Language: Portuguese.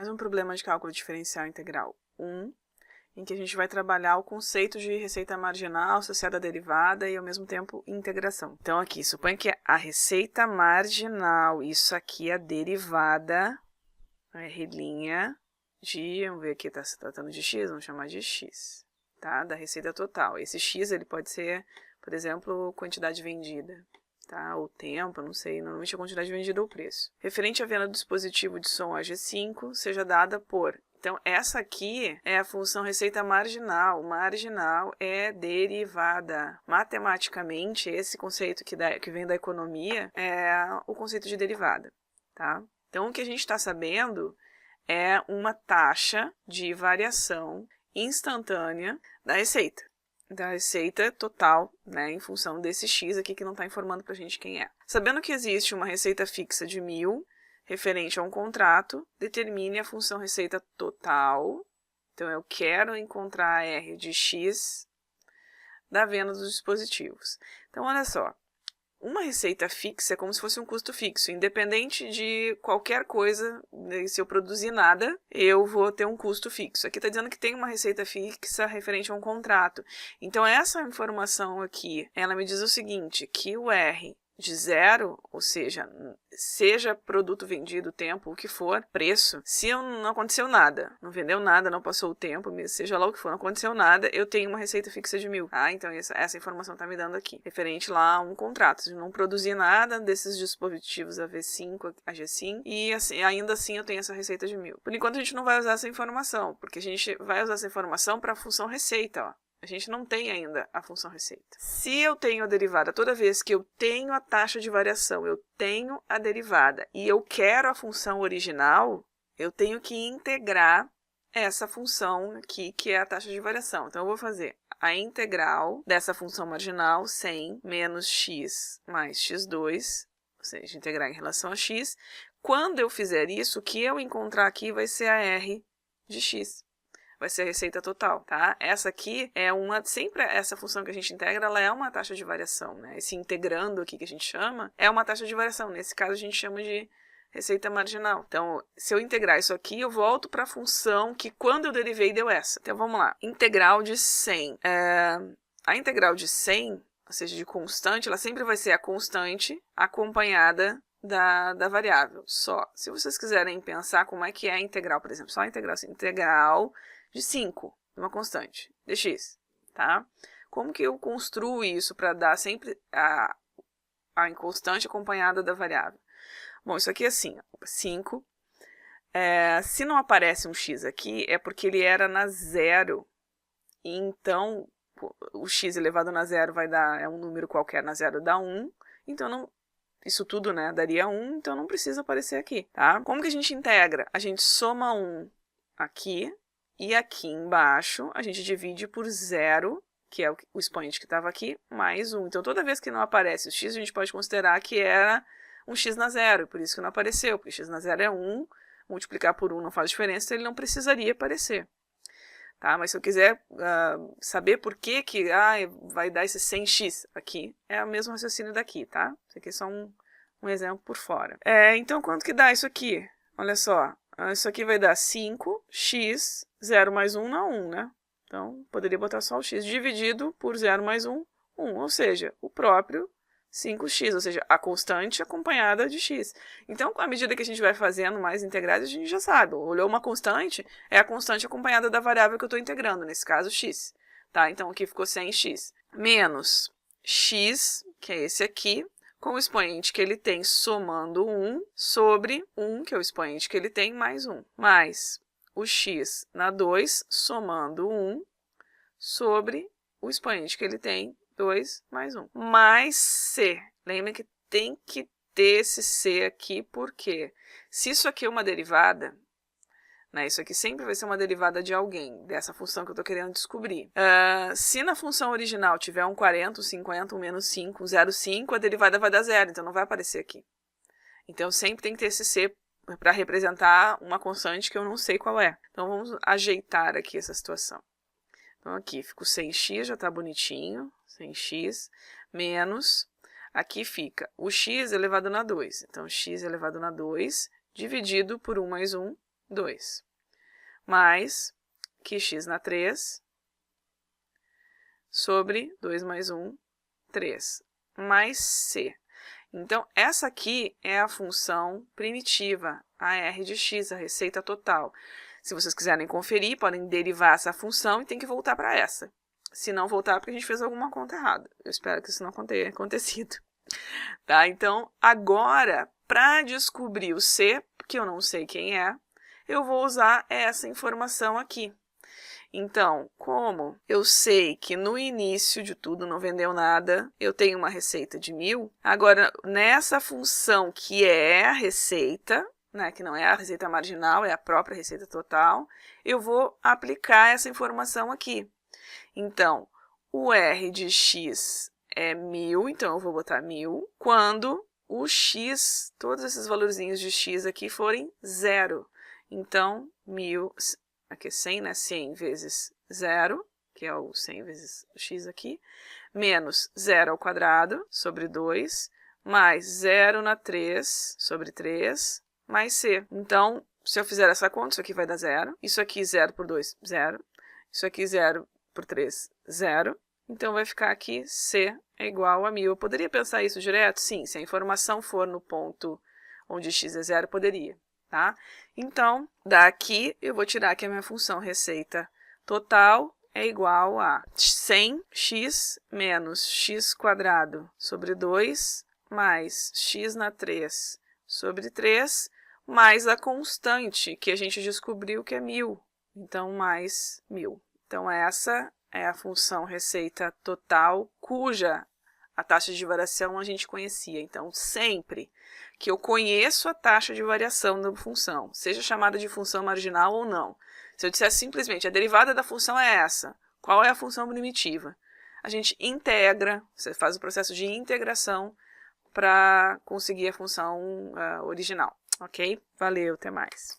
Mais um problema de cálculo diferencial integral 1, em que a gente vai trabalhar o conceito de receita marginal associada à derivada e, ao mesmo tempo, integração. Então, aqui, suponha que a receita marginal, isso aqui é a derivada, R', vamos ver aqui, está se tratando de x, vamos chamar de x, tá? Da receita total. Esse x, ele pode ser, por exemplo, quantidade vendida, tá? Ou tempo, não sei, normalmente a quantidade vendida ou o preço. Referente à venda do dispositivo de som AG5, seja dada por... Então, essa aqui é a função receita marginal. Marginal é derivada. Matematicamente, esse conceito que vem da economia é o conceito de derivada, tá? Então, o que a gente está sabendo é uma taxa de variação instantânea da receita total, né, em função desse x aqui que não está informando para a gente quem é. Sabendo que existe uma receita fixa de 1.000, referente a um contrato, determine a função receita total. Então, eu quero encontrar a R de x da venda dos dispositivos. Então, olha só. Uma receita fixa é como se fosse um custo fixo. Independente de qualquer coisa, se eu produzir nada, eu vou ter um custo fixo. Aqui está dizendo que tem uma receita fixa referente a um contrato. Então, essa informação aqui, ela me diz o seguinte, que o R de 0, ou seja produto vendido, tempo, o que for, preço, se não aconteceu nada, não vendeu nada, não passou o tempo, seja lá o que for, não aconteceu nada, eu tenho uma receita fixa de 1.000. Ah, então essa informação está me dando aqui, referente lá a um contrato. Se eu não produzir nada desses dispositivos AV5, AG5, e assim, ainda assim eu tenho essa receita de 1.000. Por enquanto a gente não vai usar essa informação, porque a gente vai usar essa informação para a função receita, ó. A gente não tem ainda a função receita. Se eu tenho a derivada, toda vez que eu tenho a taxa de variação, eu tenho a derivada e eu quero a função original, eu tenho que integrar essa função aqui, que é a taxa de variação. Então, eu vou fazer a integral dessa função marginal, 100 menos x mais x2, ou seja, integrar em relação a x. Quando eu fizer isso, o que eu encontrar aqui vai ser a R de x. Vai ser a receita total, tá? Essa aqui é sempre essa função que a gente integra, ela é uma taxa de variação, né? Esse integrando aqui que a gente chama, é uma taxa de variação. Nesse caso, a gente chama de receita marginal. Então, se eu integrar isso aqui, eu volto para a função que quando eu derivei deu essa. Então, vamos lá. Integral de 100. A integral de 100, ou seja, de constante, ela sempre vai ser a constante acompanhada da variável. Só, se vocês quiserem pensar como é que é a integral, por exemplo, só a integral, assim, integral de 5, uma constante, dx, tá? Como que eu construo isso para dar sempre a constante acompanhada da variável? Bom, isso aqui é assim, 5. Se não aparece um x aqui, é porque ele era na 0. E então, o x elevado na 0 vai dar, é um número qualquer, na 0 dá 1. Então, não, isso tudo, né, daria 1, então não precisa aparecer aqui, tá? Como que a gente integra? A gente soma 1 aqui, e aqui embaixo a gente divide por 0, que é o expoente que estava aqui, mais 1. Então, toda vez que não aparece o x, a gente pode considerar que era um x na 0, por isso que não apareceu, porque x na 0 é 1, multiplicar por 1 não faz diferença, então ele não precisaria aparecer. Tá? Mas se eu quiser saber por que vai dar esse 100x aqui, é o mesmo raciocínio daqui, tá? Isso aqui é só um exemplo por fora. Então, quanto que dá isso aqui? Olha só, isso aqui vai dar 5x, 0 mais 1 dá 1, né? Então, poderia botar só o x dividido por 0 mais 1, 1. Ou seja, o próprio 5x, ou seja, a constante acompanhada de x. Então, à medida que a gente vai fazendo mais integrais, a gente já sabe. Olhou uma constante, é a constante acompanhada da variável que eu estou integrando, nesse caso, x. Tá? Então, aqui ficou 100x. Menos x, que é esse aqui, com o expoente que ele tem somando 1 sobre 1, que é o expoente que ele tem, mais 1. Mais o x na 2 somando 1 sobre o expoente que ele tem, 2 mais 1. Mais c. Lembra que tem que ter esse c aqui, porque se isso aqui é uma derivada, né, isso aqui sempre vai ser uma derivada de alguém, dessa função que eu estou querendo descobrir. Se na função original tiver um 40, um 50, um menos 5, um 0,5, a derivada vai dar 0, então não vai aparecer aqui. Então, sempre tem que ter esse c para representar uma constante que eu não sei qual é. Então, vamos ajeitar aqui essa situação. Então, aqui fica o 100x, já está bonitinho, 100x, menos, aqui fica o x elevado na 2. Então, x elevado na 2, dividido por 1 mais 1, 2. Mais QX na 3 sobre 2 mais 1, 3. Mais C. Então, essa aqui é a função primitiva, a R de x, a receita total. Se vocês quiserem conferir, podem derivar essa função e tem que voltar para essa. Se não voltar, porque a gente fez alguma conta errada. Eu espero que isso não tenha acontecido. Tá? Então, agora, para descobrir o C, que eu não sei quem é, eu vou usar essa informação aqui. Então, como eu sei que no início de tudo não vendeu nada, eu tenho uma receita de 1.000, agora nessa função que é a receita, né, que não é a receita marginal, é a própria receita total, eu vou aplicar essa informação aqui. Então, o R de x é 1.000, então eu vou botar 1.000, quando o x, todos esses valorzinhos de x aqui forem 0. Então, 1.000... aqui é 100, né? 100 vezes 0, que é o 100 vezes o x aqui, menos 0 ao quadrado sobre 2, mais 0 na 3 sobre 3, mais c. Então, se eu fizer essa conta, isso aqui vai dar 0. Isso aqui 0 por 2, 0. Isso aqui 0 por 3, 0. Então, vai ficar aqui c é igual a 1.000. Eu poderia pensar isso direto? Sim, se a informação for no ponto onde x é 0, poderia. Tá? Então, daqui eu vou tirar que a minha função receita total é igual a 100x menos x² sobre 2 mais x na 3 sobre 3 mais a constante que a gente descobriu que é 1.000. Então, mais 1.000. Então, essa é a função receita total cuja a taxa de variação a gente conhecia. Então, sempre que eu conheço a taxa de variação da função, seja chamada de função marginal ou não, se eu disser simplesmente a derivada da função é essa, qual é a função primitiva? A gente integra, você faz o processo de integração para conseguir a função original, ok? Valeu, até mais.